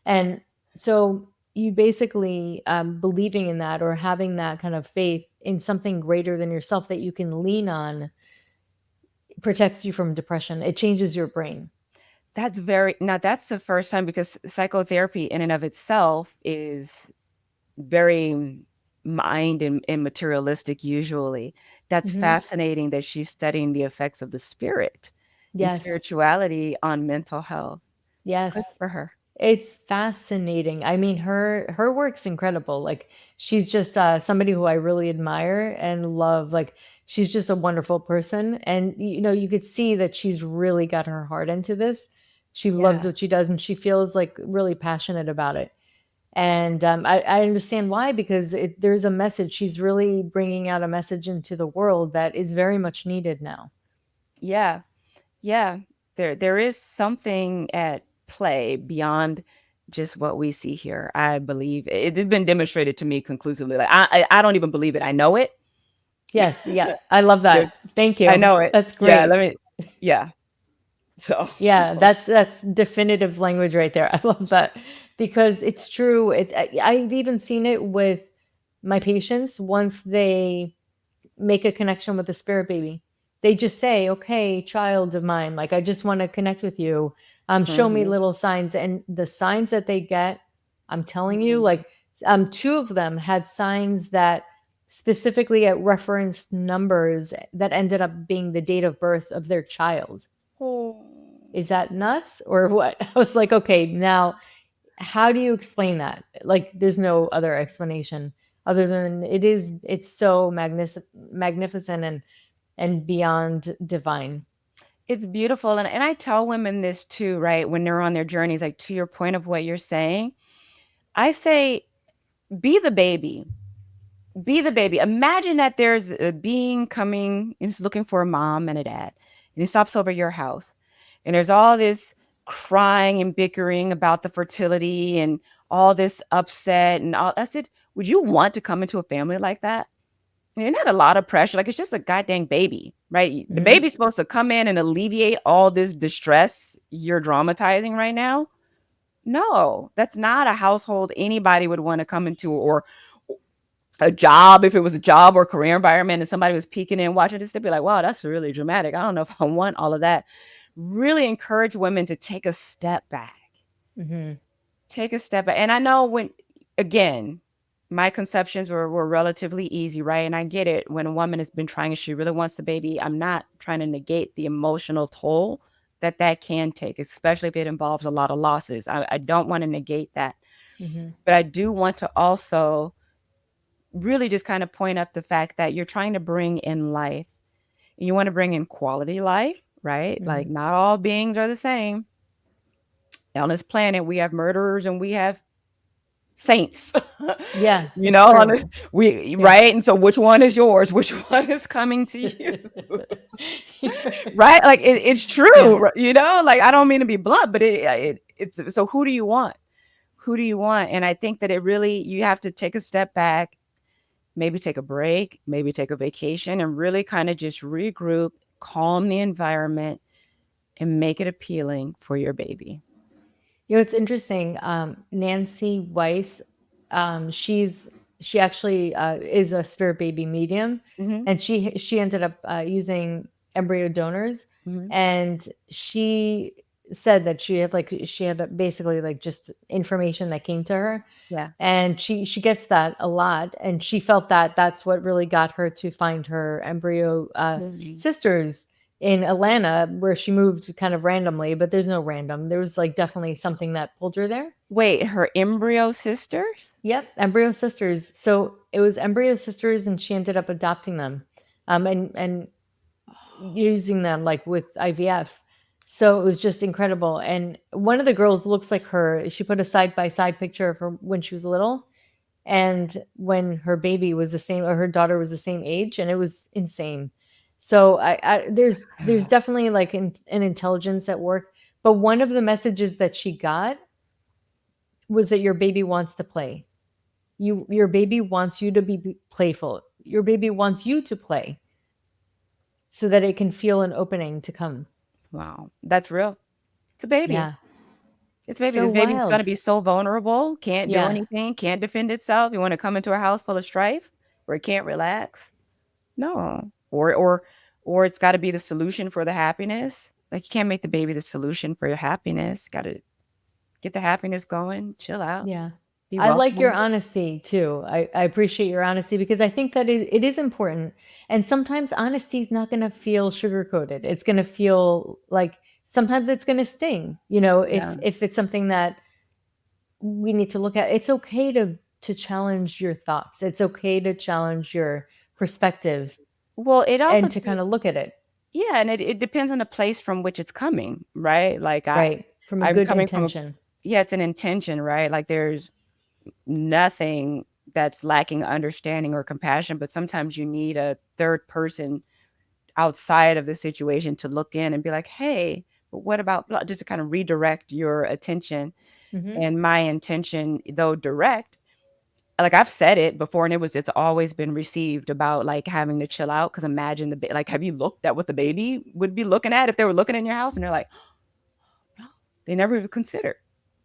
And so you basically believing in that or having that kind of faith in something greater than yourself that you can lean on protects you from depression. It changes your brain. that's the first time because psychotherapy in and of itself is very mind and materialistic usually. That's Hmm. fascinating that she's studying the effects of the spirit and Yes. spirituality on mental health. Good Yes. for her. It's fascinating. I mean, her work's incredible. Like she's just somebody who I really admire and love. Like she's just a wonderful person, and you could see that she's really got her heart into this. She loves Yeah. what she does, and she feels like really passionate about it. And I understand why, because there's a message. She's really bringing out a message into the world that is very much needed now. Yeah. Yeah. There is something at play beyond just what we see here. I believe it has been demonstrated to me conclusively. Like I don't even believe it. I know it. Yes, yeah, I love There that. Thank I you. know it. That's Yeah, great. let me yeah. So, Yeah, that's definitive language right there. I love that because it's true. I've even seen it with my patients once they make a connection with the spirit baby. They just say, "Okay, child of mine, like I just want to connect with you. Show me mhm, little signs." And the signs that they get, I'm telling you, mhm. like two of them had signs that specifically at referenced numbers that ended up being the date of birth of their child. Oh. Is that nuts or what? I was like, okay, now how do you explain that? Like, there's no other explanation other than it's so magnificent and beyond divine. It's beautiful, and I tell women this too, right, when they're on their journeys, like, to your point of what you're saying, I say, "Be the baby. Be the baby." Imagine that there's a being coming and is looking for a mom and a dad, and he stops over your house, and there's all this crying and bickering about the fertility and all this upset and all I said, "Would you want to come into a family like that?" It had a lot of pressure, like, it's just a goddamn baby, right? The Hmm. baby's supposed to come in and alleviate all this distress you're dramatizing right now? No, that's not a household anybody would wanna come into or a job, if it was a job or career environment and somebody was peeking in watching this, they'd be like, "Wow, that's really dramatic. I don't know if I want all of that." Really encourage women to take a step back. Hmm. Take a step back, and I know when again, my conceptions were relatively easy, right? And I get it. When a woman has been trying and she really wants the baby, I'm not trying to negate the emotional toll that can take, especially if it involves a lot of losses. I don't want to negate that. Mhm. But I do want to also really just kind of point up the fact that you're trying to bring in life. And you want to bring in quality life, right? Like, Mhm. not all beings are the same. On this planet, we have murderers and we have saints. Yeah, You it's know, on true. this, we Yeah. right. And so, which one is yours? Which one is coming to you? You're right. Right? Like, it's Yeah. true. You know, like, I don't mean to be blunt, but it's so. Who do you want? Who do you want? And I think that it really, you have to take a step back, maybe take a break, maybe take a vacation, and really kind of just regroup, calm the environment, and make it appealing for your baby. You know, it's interesting. Nancy Weiss, she actually is a spirit baby medium, Hmm. and she ended up using embryo donors, Hmm. and she said that she had basically like just information that came to her, Yeah. and she gets that a lot, and she felt that that's what really got her to find her embryo Mhm. sisters in Atlanta, where she moved kind of randomly, but there's no random. There was like definitely something that pulled her there. Wait, her embryo sisters? Yep, embryo sisters. So it was embryo sisters, and she ended up adopting them, and using them like with IVF. So it was just incredible. And one of the girls looks like her. She put a side by side picture of her when she was little, and when her baby was the same, or her daughter was the same age, and it was insane. So there's definitely like an intelligence at work. But one of the messages that she got was that your baby wants to play. Your baby wants you to be playful. Your baby wants you to play so that it can feel an opening to come. Wow, that's real. It's a baby. Yeah. It's a baby. So This baby's going to wild. be so vulnerable, can't do Yeah. anything, can't defend itself. You want to come into a house full of strife where it can't relax? No. Or it's got to be the solution for the happiness. Like, you can't make the baby the solution for your happiness. Got to get the happiness going, chill out, Yeah. be I like your welcoming. honesty too. I appreciate your honesty because I think that it is important. And sometimes honesty is not going to feel sugar coated. It's going to feel like sometimes it's going to sting. You know, Yeah. if it's something that we need to look at, it's okay to challenge your thoughts. It's okay to challenge your perspective Well, it also and to kind of look at it, yeah, and it depends on the place from which it's coming, right? Like, right? From a I'm good coming from a intention. yeah, it's an intention, right? Like, there's nothing that's lacking understanding or compassion, but sometimes you need a third person outside of the situation to look in and be like, "Hey, but what about blah," just to kind of redirect your attention. Hmm. And my intention, though direct, like, I've said it before, and it's always been received about like having to chill out. Because imagine like, have you looked at what the baby would be looking at if they were looking in your house and they're like, no, they never even considered.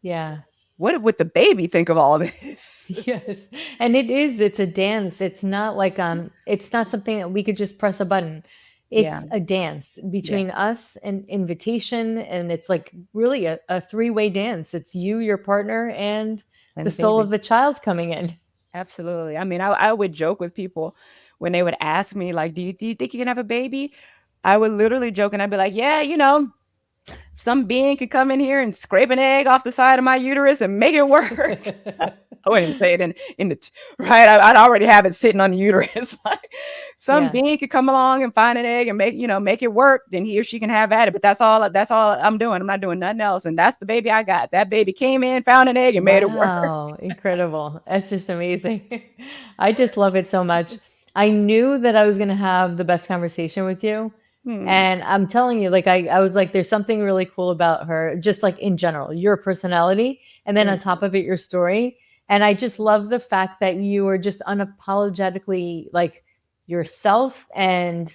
Yeah. What would the baby think of all this? Yes. And it's a dance. It's not like it's not something that we could just press a button. Yeah, It's a dance yeah, between us and invitation, and it's like really a three-way dance. It's you, your partner, and and the the soul baby. of the child coming in. Absolutely. I mean, I would joke with people when they would ask me, like, do you think you can have a baby? I would literally joke and I'd be like, yeah, some being could come in here and scrape an egg off the side of my uterus and make it work. I wouldn't even say it right. I'd already have it sitting on the uterus. Like, some Yeah. being could come along and find an egg and make it work. Then he or she can have at it. But that's all. That's all I'm doing. I'm not doing nothing else. And that's the baby I got. That baby came in, found an egg, and made it work. Wow, incredible. That's just amazing. I just love it so much. I knew that I was going to have the best conversation with you. Hmm. And I'm telling you, like, I was like, there's something really cool about her, just like in general, your personality. And then on Thank top you. of it, your story. And I just love the fact that you are just unapologetically like yourself, and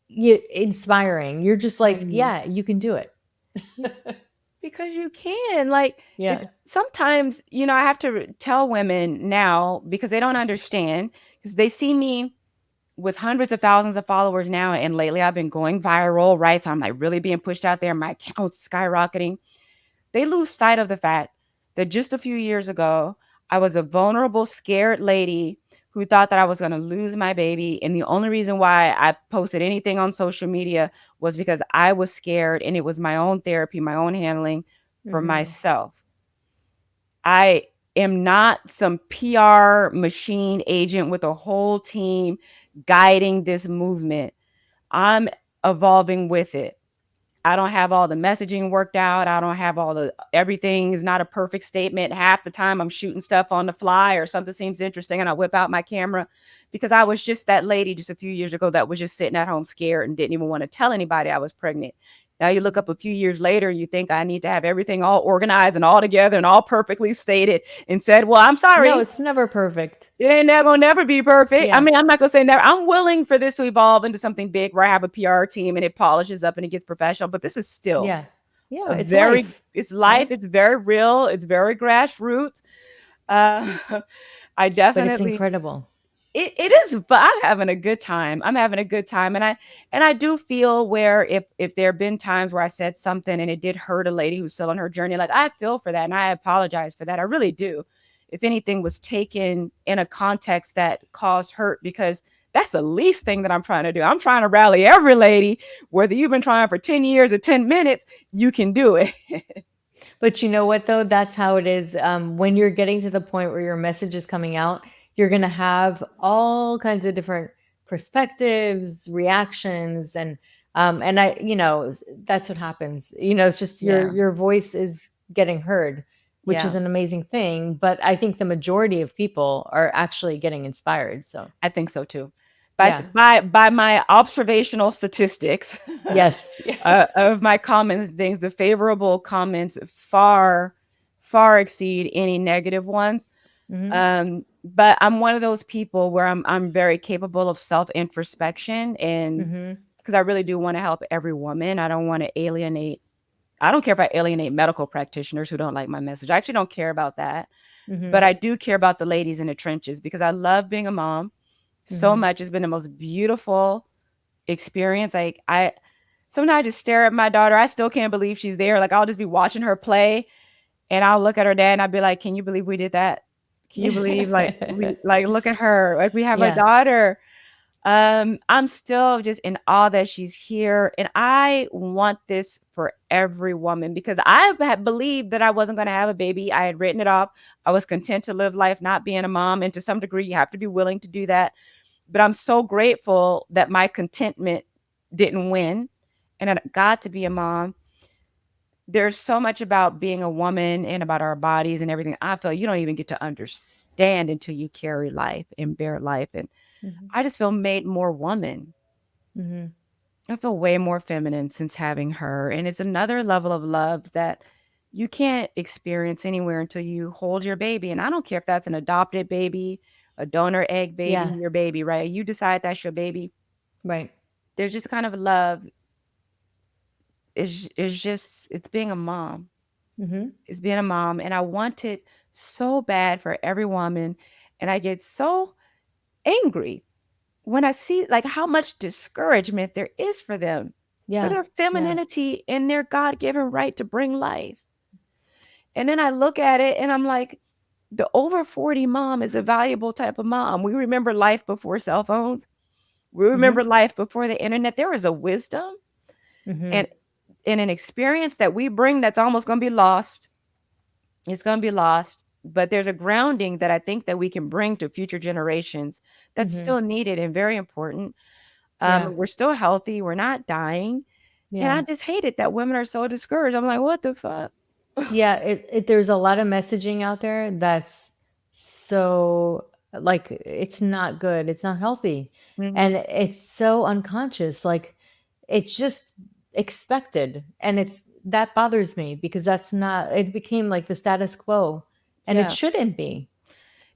you inspiring. You're just like, Hmm. yeah, you can do it. Because you can, like, if Yeah. sometimes, I have to tell women now because they don't understand, because they see me with hundreds of thousands of followers now, and lately I've been going viral, right? So I'm like really being pushed out there, my account's skyrocketing. They lose sight of the fact that just a few years ago, I was a vulnerable, scared lady who thought that I was going to lose my baby. And the only reason why I posted anything on social media was because I was scared, and it was my own therapy, my own handling for Mhm. myself. I am not some PR machine agent with a whole team guiding this movement. I'm evolving with it. I don't have all the messaging worked out. I don't have all the everything is not a perfect statement. Half the time I'm shooting stuff on the fly or something seems interesting and I whip out my camera because I was just that lady just a few years ago that was just sitting at home scared and didn't even want to tell anybody I was pregnant. Now you look up a few years later, you think I need to have everything all organized and all together and all perfectly stated and said, well, I'm No, sorry. it's never perfect. It ain't never gonna never be perfect. I Yeah. mean, I'm not gonna say never. I'm willing for this to evolve into something big where I have a PR team and it polishes up and it gets professional. But this is still Yeah. Yeah, a it's very, life, it's life. right? It's very real. It's very grassroots. Uh, I But it's definitely incredible. it is, but I'm having a good time. I'm having a good time, and I do feel where if there have been times where I said something and it did hurt a lady who's still on her journey, like I feel for that and I apologize for that. I really do. If anything was taken in a context that caused hurt, because that's the least thing that I'm trying to do. I'm trying to rally every lady, whether you've been trying for 10 years or 10 minutes, you can do it. But you know what, though? That's how it is. When you're getting to the point where your message is coming out, you're going to have all kinds of different perspectives, reactions, and that's what happens. It's just your Yeah. your voice is getting heard, which is Yeah. an amazing thing. But I think the majority of people are actually getting inspired. So I think so too. yeah, By my observational statistics yes, yes. of my comments, things, the favorable comments far exceed any negative ones. Hmm. But I'm one of those people where I'm very capable of self introspection, and Hmm. because I really do want to help every woman. I don't want to alienate. I don't care if I alienate medical practitioners who don't like my message. I actually don't care about that, but Hmm. I do care about the ladies in the trenches because I love being a mom so Hmm. much. It's been the most beautiful experience. Like I sometimes I just stare at my daughter. I still can't believe she's there. Like I'll just be watching her play and I'll look at her dad and I'll be like, "Can you believe we did that? Can you believe like we like look at her. Like we have a Yeah. daughter." I'm still just in awe that she's here. And I want this for every woman because I had believed that I wasn't going to have a baby. I had written it off. I was content to live life not being a mom. And to some degree, you have to be willing to do that. But I'm so grateful that my contentment didn't win and I got to be a mom. There's so much about being a woman and about our bodies and everything. I feel you don't even get to understand until you carry life and bear life. And Hmm. I just feel made more woman. Hmm. I feel way more feminine since having her. And it's another level of love that you can't experience anywhere until you hold your baby. And I don't care if that's an adopted baby, a donor egg baby, Yeah. your baby, right? You decide that's your baby. Right. There's just kind of love. It's just, it's being a mom. Hmm. It's being a mom. And I want it so bad for every woman. And I get so angry when I see like how much discouragement there is for them, for Yeah. their Yeah. femininity and their God-given right to bring life. And then I look at it and I'm like, the over 40 mom is a valuable type of mom. We remember life before cell phones. We remember Hmm. life before the internet. There is a wisdom Hmm. and an experience that we bring that's almost going to be lost. It's going to be lost, but there's a grounding that I think that we can bring to future generations that's Hmm. still needed and very important. Yeah. We're still healthy. We're not dying. And I Yeah. just hate it that women are so discouraged. I'm like, what the fuck? Yeah. There's a lot of messaging out there that's so like it's not good. It's not healthy. And Mhm. it's so unconscious. Like it's just expected. And that bothers me because it became like the status quo and it Yeah, shouldn't be.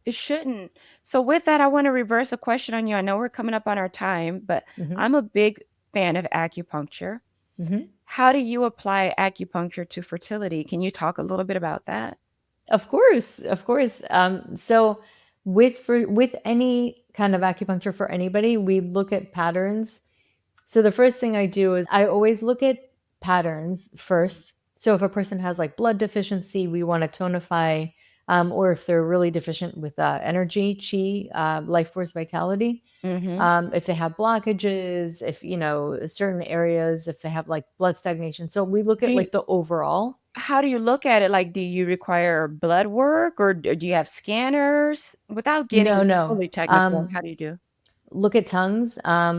it shouldn't. So with that, I want to reverse a question on you. I know we're coming up on our time, but Hmm. I'm a big fan of acupuncture. Hmm. How do you apply acupuncture to fertility? Can you talk a little bit about that? Of course, of course. So with any kind of acupuncture for anybody, we look at patterns. So the first thing I do is I always look at patterns first. So if a person has like blood deficiency, we want to tonify or if they're really deficient with energy, chi, life force, vitality. Mm-hmm. If they have blockages, if certain areas, if they have like blood stagnation. So we look Do at you, like the overall. how do you look at it? Like, do you require blood work or do you have scanners? Without No, getting no. fully technical, how do you do? Look at tongues.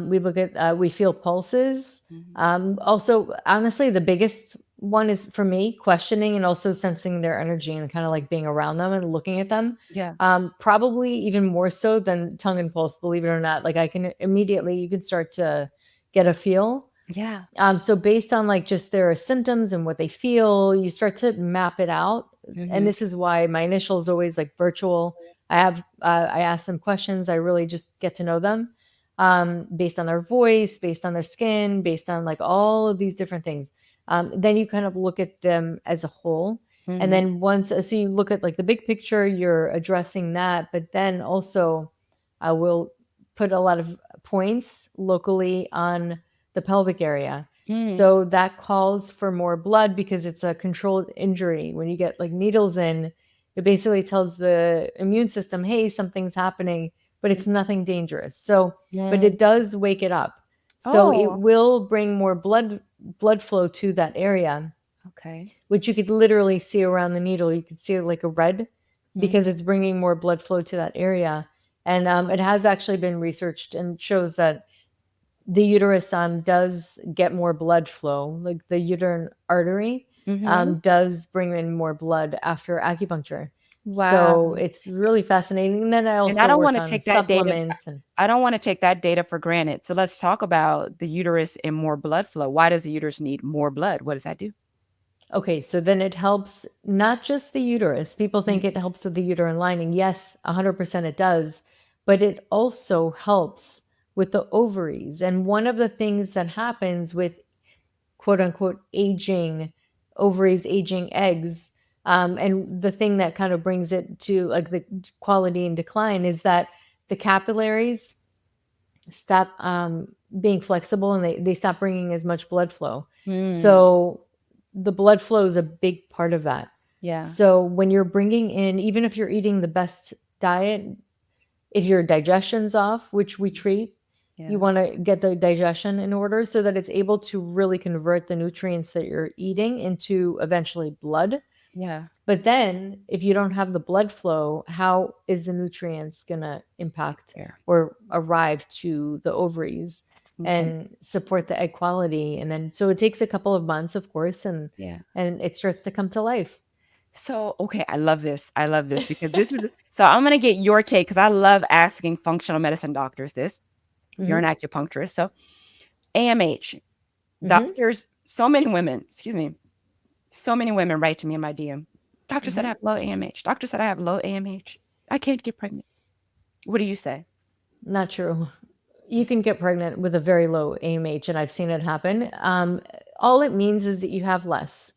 We look at we feel pulses. Mm-hmm. Also, honestly, the biggest one is for me questioning and also sensing their energy and kind of like being around them and looking at them. Yeah. Probably even more so than tongue and pulse, believe it or not. Like I can immediately, you can start to get a feel. Yeah. So based on like just their symptoms and what they feel, you start to map it out. And Mm-hmm. this is why my initial is always like virtual. I ask them questions. I really just get to know them based on their voice, based on their skin, based on like all of these different things. Then you kind of look at them as a whole. And Mm-hmm. then so you look at like the big picture, you're addressing that. But then also I will put a lot of points locally on the pelvic area. Mm. So that calls for more blood because it's a controlled injury. When you get like needles in, it basically tells the immune system, hey, something's happening, but it's nothing dangerous. So, but Yeah. it does wake it up. So it Oh, will bring more blood flow to that area, okay. which you could literally see around the needle. You could see it like a red Mm. because it's bringing more blood flow to that area. And it has actually been researched and shows that the uterus does get more blood flow, like the uterine artery Mm-hmm. does bring in more blood after acupuncture. So Wow. it's really fascinating. And then I And I also don't work want to on take that data. supplements and I don't want to take that data for granted. So let's talk about the uterus and more blood flow. Why does the uterus need more blood? What does that do? okay, so then it helps not just the uterus. People Mm. think it helps with the uterine lining. Yes, 100% it does, but it also helps with the ovaries. And one of the things that happens with quote unquote aging ovaries, aging eggs. And the thing that kind of brings it to like the quality and decline is that the capillaries stop being flexible and they stop bringing as much blood flow. Mm. So the blood flow is a big part of that. Yeah. So when you're bringing in, even if you're eating the best diet, if your digestion's off, which we treat, you Yeah. want to get the digestion in order so that it's able to really convert the nutrients that you're eating into eventually blood. Yeah. But then if you don't have the blood flow, how is the nutrients going to impact There. or arrive to the ovaries Okay. and support the egg quality? And then so it takes a couple of months, of course, and Yeah. it starts to come to life. So, okay, I love this. I love this because this is so I'm going to get your take because I love asking functional medicine doctors this. You're an Hmm. acupuncturist. So, AMH, Hmm. doctors, so many women, excuse me, so many women write to me in my DM. Doctor said I Hmm. have low AMH. Doctor said I have low AMH. I can't get pregnant. What do you say? Not true. You can get pregnant with a very low AMH, and I've seen it happen. All it means is that you have less,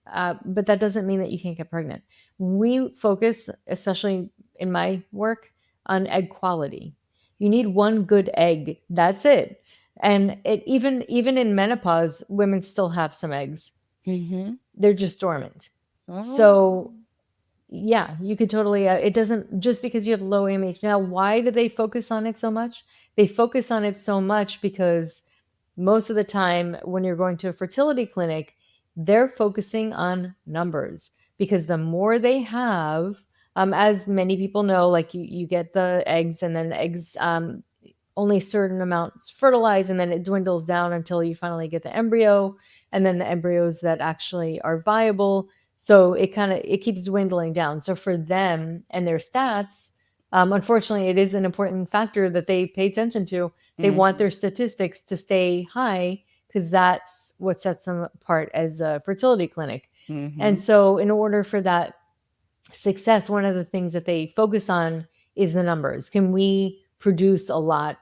but that doesn't mean that you can't get pregnant. We focus, especially in my work, on egg quality. You need one good egg. That's it. And it even in menopause, women still have some eggs. Mm-hmm. They're just dormant. Oh. So yeah, you could totally. It doesn't just because you have low AMH. Now, why do they focus on it so much? They focus on it so much because most of the time when you're going to a fertility clinic, they're focusing on numbers because the more they have, as many people know, like you get the eggs and then the eggs only certain amounts fertilize and then it dwindles down until you finally get the embryo and then the embryos that actually are viable. So it keeps dwindling down. So for them and their stats, unfortunately it is an important factor that they pay attention to. They want Mm-hmm. their statistics to stay high because that's what sets them apart as a fertility clinic. And Mm-hmm. so in order for that success, one of the things that they focus on is the numbers. Can we produce a lot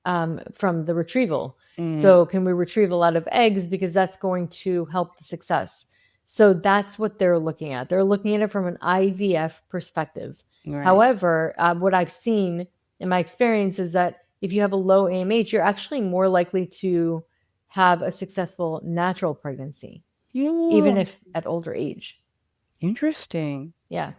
from the retrieval? Mm. So, can we retrieve a lot of eggs? Because that's going to help the success. So, that's what they're looking at. They're looking at it from an IVF perspective. Right. However, what I've seen in my experience is that if you have a low AMH, you're actually more likely to have a successful natural pregnancy, Yeah. even if at older age. Interesting. Yeah.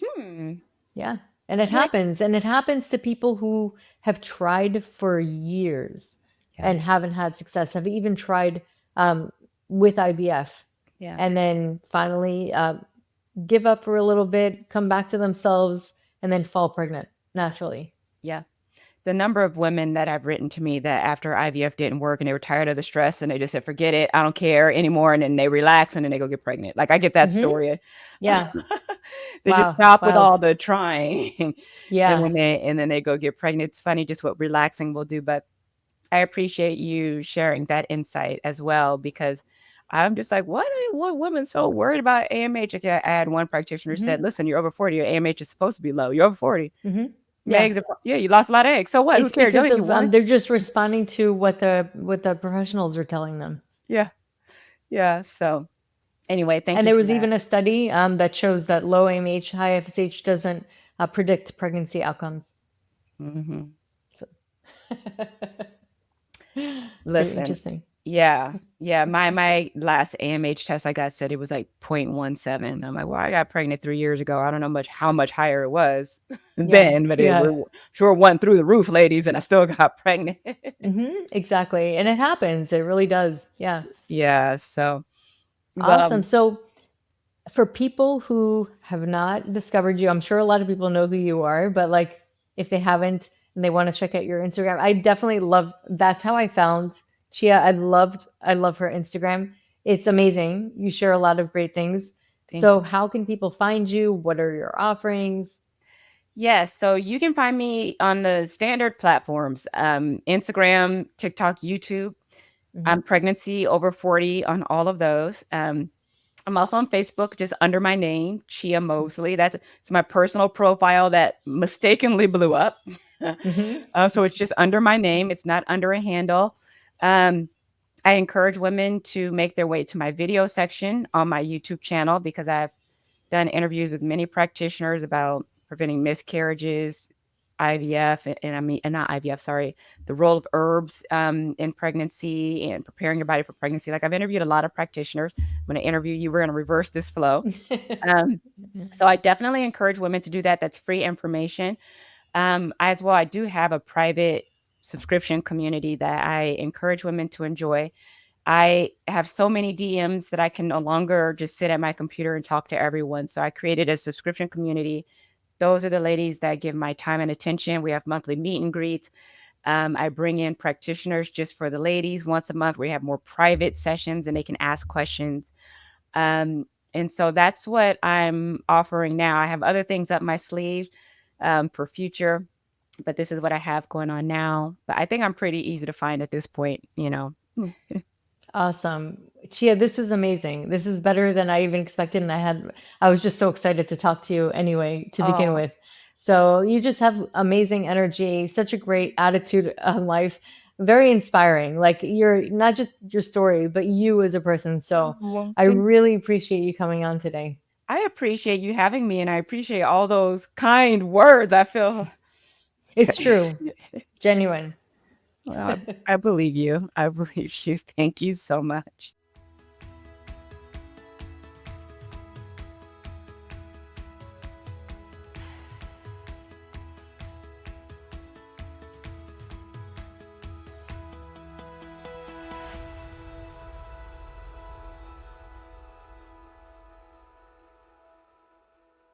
Hmm. Yeah. And it happens. And it happens to people who have tried for years Yeah. and haven't had success, have even tried with IVF. Yeah. And then finally give up for a little bit, come back to themselves, and then fall pregnant naturally. Yeah. The number of women that have written to me that after IVF didn't work and they were tired of the stress and they just said, forget it, I don't care anymore. And then they relax and then they go get pregnant. Like I get that story. Yeah. They just Wow. stop with Wild. all the trying. Yeah. And then they go get pregnant. It's funny just what relaxing will do. But I appreciate you sharing that insight as well, because I'm just like, what women so worried about AMH? Like, I had one practitioner who said, listen, you're over 40, your AMH is supposed to be low. You're over 40. Yeah. You lost a lot of eggs. So what? Who It's cares? because Don't you of want it? they're just responding to what the professionals are telling them. Yeah. Yeah. So anyway, thank And you there for was that. even a study that shows that low AMH, high FSH doesn't predict pregnancy outcomes. Mhm. So. Very Listen, interesting. yeah. My last AMH test I got said it was like 0.17. I'm like, well, I got pregnant 3 years ago. I don't know how much higher it was then, but it sure went through the roof, ladies, and I still got pregnant. Exactly. And it happens. It really does. Yeah. Yeah. So, Awesome. So for people who have not discovered you, I'm sure a lot of people know who you are, but like if they haven't and they want to check out your Instagram, I definitely love, that's how I found Ch-a. I love her Instagram. It's amazing. You share a lot of great things. thank So you. how can people find you? What are your offerings? Yes, so you can find me on the standard platforms, Instagram, TikTok, YouTube. I'm pregnancy over 40 on all of those. I'm also on Facebook, just under my name, Ch-a Mosley. It's my personal profile that mistakenly blew up. So it's just under my name. It's not under a handle. Um, I encourage women to make their way to my video section on my YouTube channel, because I've done interviews with many practitioners about preventing miscarriages, IVF, and not IVF, sorry, the role of herbs in pregnancy and preparing your body for pregnancy. Like I've interviewed a lot of practitioners. I'm going to interview you. We're going to reverse this flow. So I definitely encourage women to do that. That's free information. As well, I do have a private subscription community that I encourage women to enjoy. I have so many DMs that I can no longer just sit at my computer and talk to everyone. So I created a subscription community. Those are the ladies that give my time and attention. We have monthly meet and greets. I bring in practitioners just for the ladies once a month. We have more private sessions and they can ask questions. And so that's what I'm offering now. I have other things up my sleeve for future, but this is what I have going on now. But I think I'm pretty easy to find at this point. Awesome. Ch-a, this was amazing. This is better than I even expected. And I was just so excited to talk to you anyway, to begin Oh, with. So you just have amazing energy, such a great attitude on life, very inspiring. Like you're not just your story, but you as a person. So well, I really appreciate you coming on today. I appreciate you having me, and I appreciate all those kind words. I feel It's true. Genuine. well, I believe you. I believe you. Thank you so much.